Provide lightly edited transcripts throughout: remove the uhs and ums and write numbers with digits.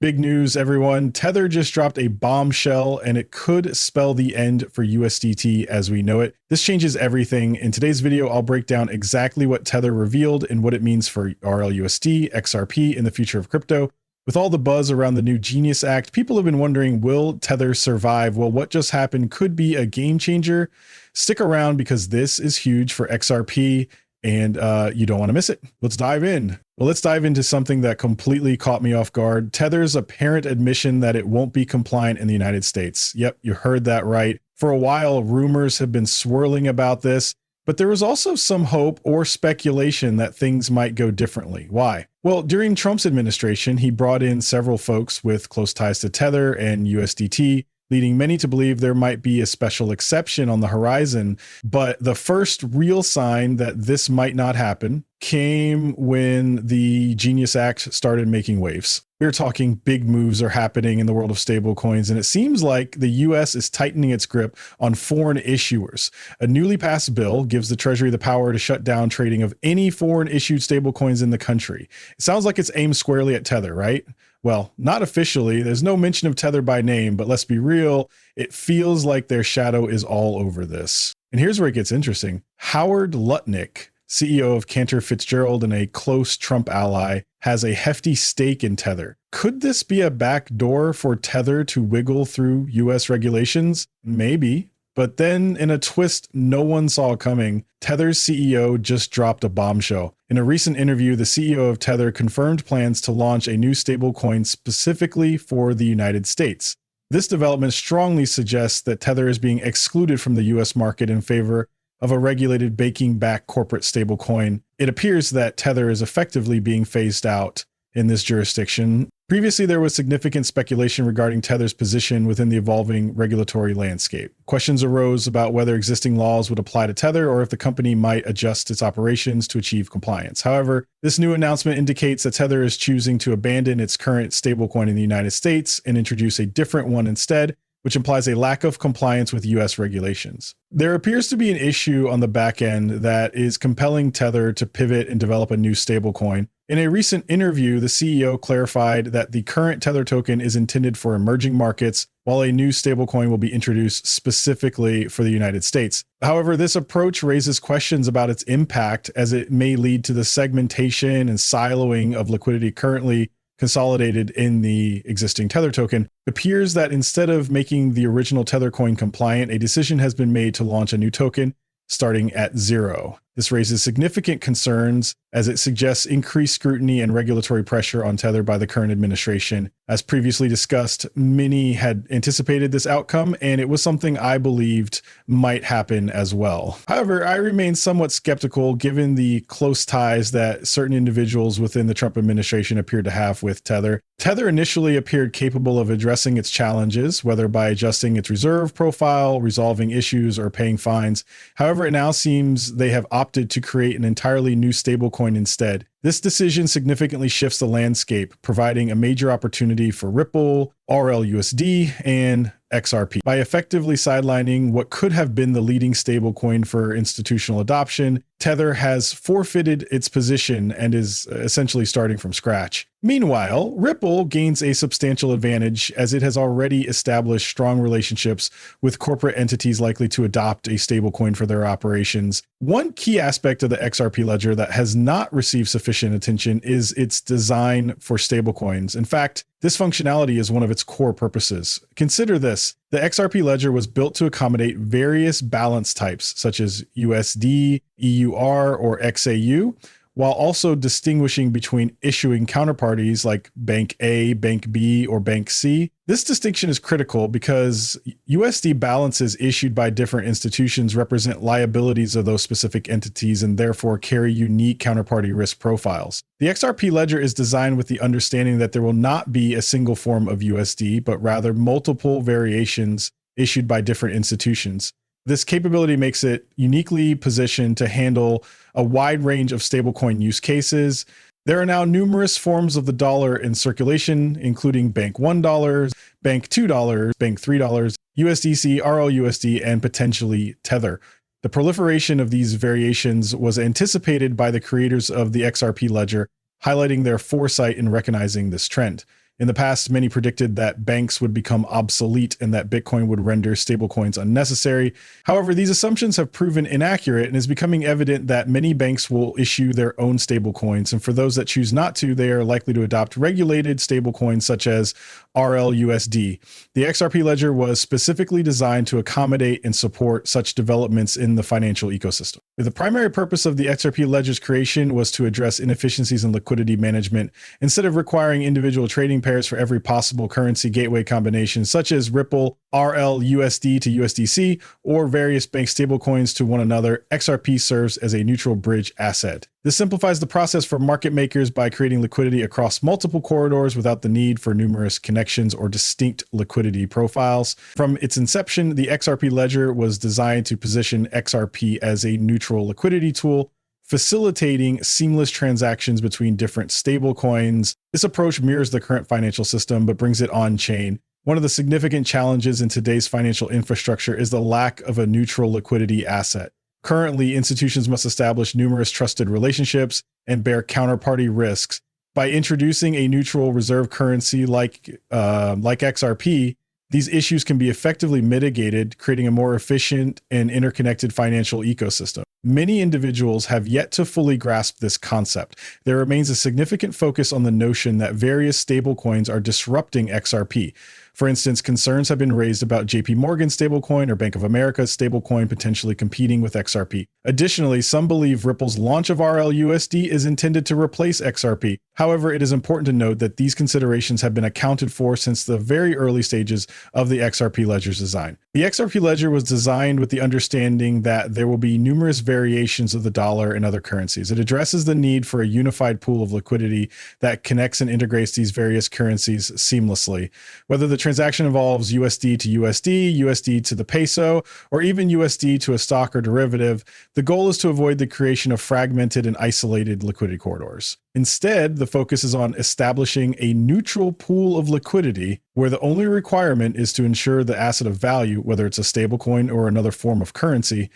Big news, everyone. Tether just dropped a bombshell, and it could spell the end for USDT as we know it. This changes everything. In today's video, I'll break down exactly what Tether revealed and what it means for RLUSD, XRP, and the future of crypto. With all the buzz around the new Genius Act, people have been wondering, will Tether survive? Well, what just happened could be a game changer. Stick around because this is huge for XRP, and you don't want to miss it. Let's dive in. Well, let's dive into something that completely caught me off guard. Tether's apparent admission that it won't be compliant in the United States. Yep, you heard that right. For a while, rumors have been swirling about this, but there was also some hope or speculation that things might go differently. Why? Well, during Trump's administration, he brought in several folks with close ties to Tether and USDT, leading many to believe there might be a special exception on the horizon. But the first real sign that this might not happen came when the Genius Act started making waves. We're talking big moves are happening in the world of stablecoins, and it seems like the US is tightening its grip on foreign issuers. A newly passed bill gives the Treasury the power to shut down trading of any foreign issued stablecoins in the country. It sounds like it's aimed squarely at Tether, right? Well, not officially. There's no mention of Tether by name, but let's be real, it feels like their shadow is all over this. And here's where it gets interesting. Howard Lutnick, CEO of Cantor Fitzgerald and a close Trump ally, has a hefty stake in Tether. Could this be a backdoor for Tether to wiggle through US regulations? Maybe. But then in a twist no one saw coming, Tether's CEO just dropped a bombshell. In a recent interview, the CEO of Tether confirmed plans to launch a new stablecoin specifically for the United States. This development strongly suggests that Tether is being excluded from the US market in favor of a regulated banking-backed corporate stablecoin. It appears that Tether is effectively being phased out in this jurisdiction. Previously, there was significant speculation regarding Tether's position within the evolving regulatory landscape. Questions arose about whether existing laws would apply to Tether or if the company might adjust its operations to achieve compliance. However, this new announcement indicates that Tether is choosing to abandon its current stablecoin in the United States and introduce a different one instead, which implies a lack of compliance with US regulations. There appears to be an issue on the back end that is compelling Tether to pivot and develop a new stablecoin. In a recent interview, the CEO clarified that the current Tether token is intended for emerging markets, while a new stablecoin will be introduced specifically for the United States. However, this approach raises questions about its impact, as it may lead to the segmentation and siloing of liquidity currently consolidated in the existing Tether token. It appears that instead of making the original Tether coin compliant, a decision has been made to launch a new token starting at zero. This raises significant concerns as it suggests increased scrutiny and regulatory pressure on Tether by the current administration. As previously discussed, many had anticipated this outcome, and it was something I believed might happen as well. However, I remain somewhat skeptical given the close ties that certain individuals within the Trump administration appeared to have with Tether. Tether initially appeared capable of addressing its challenges, whether by adjusting its reserve profile, resolving issues, or paying fines. However, it now seems they have opted to create an entirely new stablecoin instead. This decision significantly shifts the landscape, providing a major opportunity for Ripple, RLUSD, and XRP. By effectively sidelining what could have been the leading stablecoin for institutional adoption, Tether has forfeited its position and is essentially starting from scratch. Meanwhile, Ripple gains a substantial advantage as it has already established strong relationships with corporate entities likely to adopt a stablecoin for their operations. One key aspect of the XRP ledger that has not received sufficient attention is its design for stablecoins. In fact, this functionality is one of its core purposes. Consider this. The XRP ledger was built to accommodate various balance types, such as USD, EUR, or XAU, while also distinguishing between issuing counterparties like Bank A, Bank B, or Bank C. This distinction is critical because USD balances issued by different institutions represent liabilities of those specific entities and therefore carry unique counterparty risk profiles. The XRP ledger is designed with the understanding that there will not be a single form of USD, but rather multiple variations issued by different institutions. This capability makes it uniquely positioned to handle a wide range of stablecoin use cases. There are now numerous forms of the dollar in circulation, including Bank $1, Bank $2, Bank $3, USDC, RLUSD, and potentially Tether. The proliferation of these variations was anticipated by the creators of the XRP ledger, highlighting their foresight in recognizing this trend. In the past, many predicted that banks would become obsolete and that Bitcoin would render stablecoins unnecessary. However, these assumptions have proven inaccurate, and it's becoming evident that many banks will issue their own stablecoins. And for those that choose not to, they are likely to adopt regulated stablecoins such as RLUSD. The XRP ledger was specifically designed to accommodate and support such developments in the financial ecosystem. The primary purpose of the XRP ledger's creation was to address inefficiencies in liquidity management. Instead of requiring individual trading pairs for every possible currency gateway combination, such as Ripple, RLUSD to USDC, or various bank stablecoins to one another, XRP serves as a neutral bridge asset. This simplifies the process for market makers by creating liquidity across multiple corridors without the need for numerous connections or distinct liquidity profiles. From its inception, the XRP ledger was designed to position XRP as a neutral liquidity tool, facilitating seamless transactions between different stablecoins. This approach mirrors the current financial system, but brings it on-chain. One of the significant challenges in today's financial infrastructure is the lack of a neutral liquidity asset. Currently, institutions must establish numerous trusted relationships and bear counterparty risks. By introducing a neutral reserve currency like XRP, these issues can be effectively mitigated, creating a more efficient and interconnected financial ecosystem. Many individuals have yet to fully grasp this concept. There remains a significant focus on the notion that various stablecoins are disrupting XRP. For instance, concerns have been raised about JP Morgan's stablecoin or Bank of America's stablecoin potentially competing with XRP. Additionally, some believe Ripple's launch of RLUSD is intended to replace XRP. However, it is important to note that these considerations have been accounted for since the very early stages of the XRP ledger's design. The XRP ledger was designed with the understanding that there will be numerous variations of the dollar and other currencies. It addresses the need for a unified pool of liquidity that connects and integrates these various currencies seamlessly. Whether the transaction involves USD to USD, USD to the peso, or even USD to a stock or derivative, the goal is to avoid the creation of fragmented and isolated liquidity corridors. Instead, the focus is on establishing a neutral pool of liquidity where the only requirement is to ensure the asset of value, whether it's a stablecoin or another form of currency,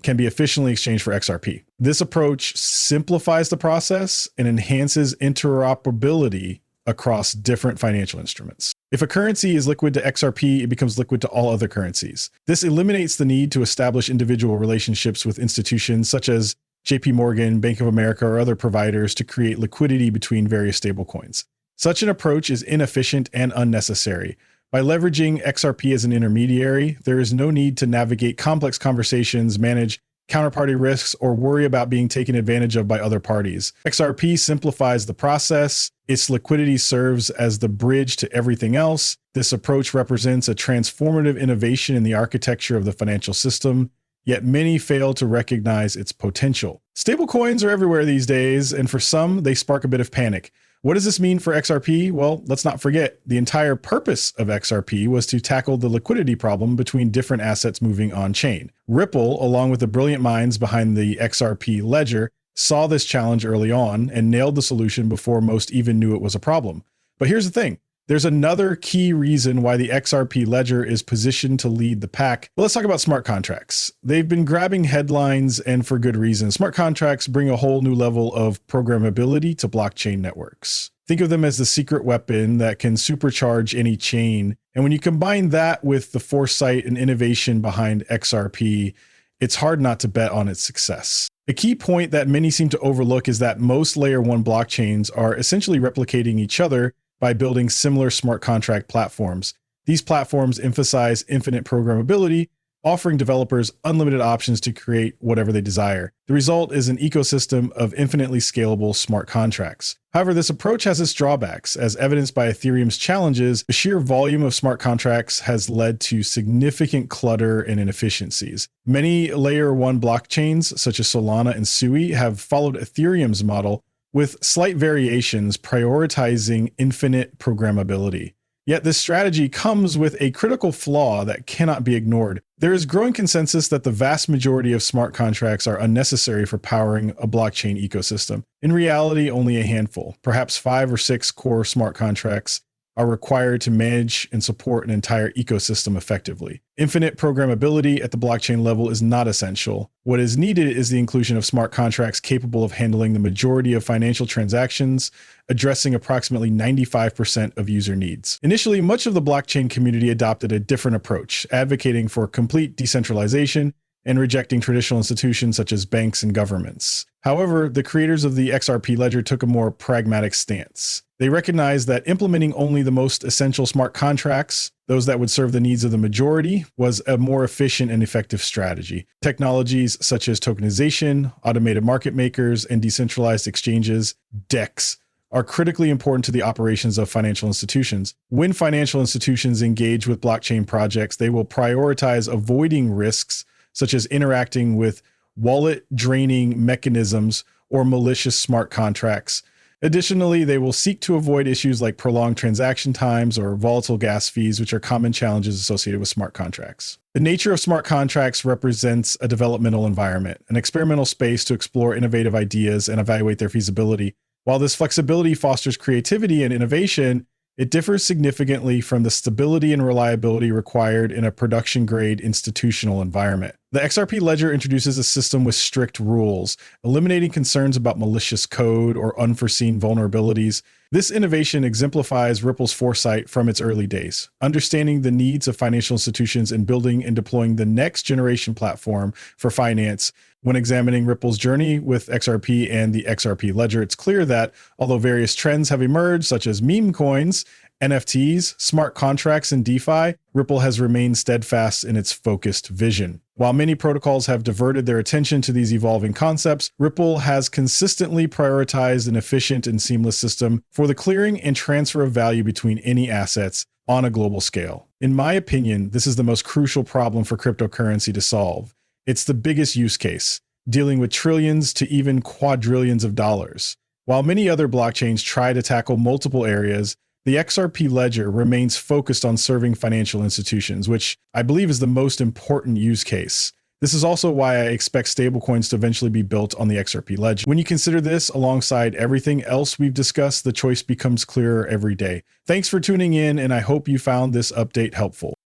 can be efficiently exchanged for XRP. This approach simplifies the process and enhances interoperability across different financial instruments. If a currency is liquid to XRP, it becomes liquid to all other currencies. This eliminates the need to establish individual relationships with institutions such as JP Morgan, Bank of America, or other providers to create liquidity between various stablecoins. Such an approach is inefficient and unnecessary. By leveraging XRP as an intermediary, there is no need to navigate complex conversations, manage counterparty risks, or worry about being taken advantage of by other parties. XRP simplifies the process. Its liquidity serves as the bridge to everything else. This approach represents a transformative innovation in the architecture of the financial system, yet many fail to recognize its potential. Stablecoins are everywhere these days, and for some, they spark a bit of panic. What does this mean for XRP? Well, let's not forget, the entire purpose of XRP was to tackle the liquidity problem between different assets moving on-chain. Ripple, along with the brilliant minds behind the XRP ledger, saw this challenge early on and nailed the solution before most even knew it was a problem. But here's the thing. There's another key reason why the XRP ledger is positioned to lead the pack. Well, let's talk about smart contracts. They've been grabbing headlines, and for good reason. Smart contracts bring a whole new level of programmability to blockchain networks. Think of them as the secret weapon that can supercharge any chain. And when you combine that with the foresight and innovation behind XRP, it's hard not to bet on its success. A key point that many seem to overlook is that most layer 1 blockchains are essentially replicating each other by building similar smart contract platforms. These platforms emphasize infinite programmability, offering developers unlimited options to create whatever they desire. The result is an ecosystem of infinitely scalable smart contracts. However, this approach has its drawbacks. As evidenced by Ethereum's challenges, the sheer volume of smart contracts has led to significant clutter and inefficiencies. Many layer 1 blockchains, such as Solana and Sui, have followed Ethereum's model, with slight variations prioritizing infinite programmability. Yet this strategy comes with a critical flaw that cannot be ignored. There is growing consensus that the vast majority of smart contracts are unnecessary for powering a blockchain ecosystem. In reality, only a handful, perhaps 5 or 6 core smart contracts, are required to manage and support an entire ecosystem effectively. Infinite programmability at the blockchain level is not essential. What is needed is the inclusion of smart contracts capable of handling the majority of financial transactions, addressing approximately 95% of user needs. Initially, much of the blockchain community adopted a different approach, advocating for complete decentralization and rejecting traditional institutions such as banks and governments. However, the creators of the XRP ledger took a more pragmatic stance. They recognized that implementing only the most essential smart contracts, those that would serve the needs of the majority, was a more efficient and effective strategy. Technologies such as tokenization, automated market makers, and decentralized exchanges, DEX, are critically important to the operations of financial institutions. When financial institutions engage with blockchain projects, they will prioritize avoiding risks such as interacting with wallet draining mechanisms or malicious smart contracts. Additionally, they will seek to avoid issues like prolonged transaction times or volatile gas fees, which are common challenges associated with smart contracts. The nature of smart contracts represents a developmental environment, an experimental space to explore innovative ideas and evaluate their feasibility. While this flexibility fosters creativity and innovation, it differs significantly from the stability and reliability required in a production-grade institutional environment. The XRP ledger introduces a system with strict rules, eliminating concerns about malicious code or unforeseen vulnerabilities. This innovation exemplifies Ripple's foresight from its early days, understanding the needs of financial institutions and building and deploying the next generation platform for finance. When examining Ripple's journey with XRP and the XRP ledger, it's clear that although various trends have emerged, such as meme coins, NFTs, smart contracts, and DeFi, Ripple has remained steadfast in its focused vision. While many protocols have diverted their attention to these evolving concepts, Ripple has consistently prioritized an efficient and seamless system for the clearing and transfer of value between any assets on a global scale. In my opinion, this is the most crucial problem for cryptocurrency to solve. It's the biggest use case, dealing with trillions to even quadrillions of dollars. While many other blockchains try to tackle multiple areas, the XRP ledger remains focused on serving financial institutions, which I believe is the most important use case. This is also why I expect stablecoins to eventually be built on the XRP ledger. When you consider this alongside everything else we've discussed, the choice becomes clearer every day. Thanks for tuning in, and I hope you found this update helpful.